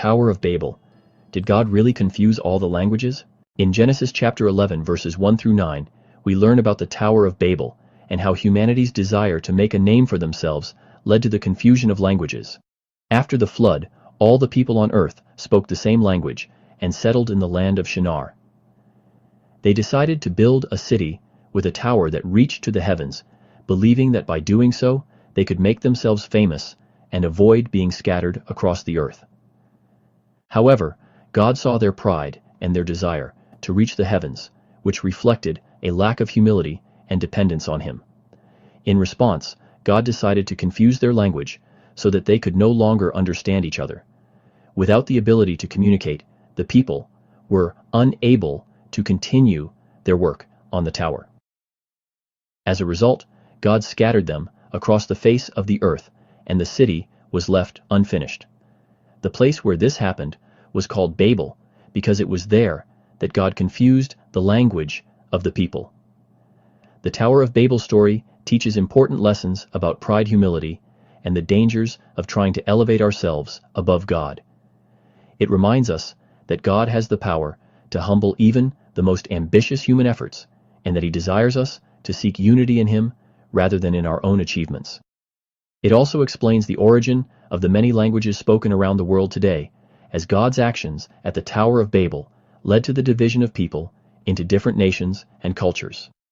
Tower of Babel. Did God really confuse all the languages? In Genesis chapter 11 verses 1 through 9, we learn about the Tower of Babel and how humanity's desire to make a name for themselves led to the confusion of languages. After the flood, all the people on earth spoke the same language and settled in the land of Shinar. They decided to build a city with a tower that reached to the heavens, believing that by doing so, they could make themselves famous and avoid being scattered across the earth. However, God saw their pride and their desire to reach the heavens, which reflected a lack of humility and dependence on Him. In response, God decided to confuse their language so that they could no longer understand each other. Without the ability to communicate, the people were unable to continue their work on the tower. As a result, God scattered them across the face of the earth, and the city was left unfinished. The place where this happened was called Babel because it was there that God confused the language of the people. The Tower of Babel story teaches important lessons about pride, humility, and the dangers of trying to elevate ourselves above God. It reminds us that God has the power to humble even the most ambitious human efforts, and that He desires us to seek unity in Him rather than in our own achievements. It also explains the origin of the many languages spoken around the world today, as God's actions at the Tower of Babel led to the division of people into different nations and cultures.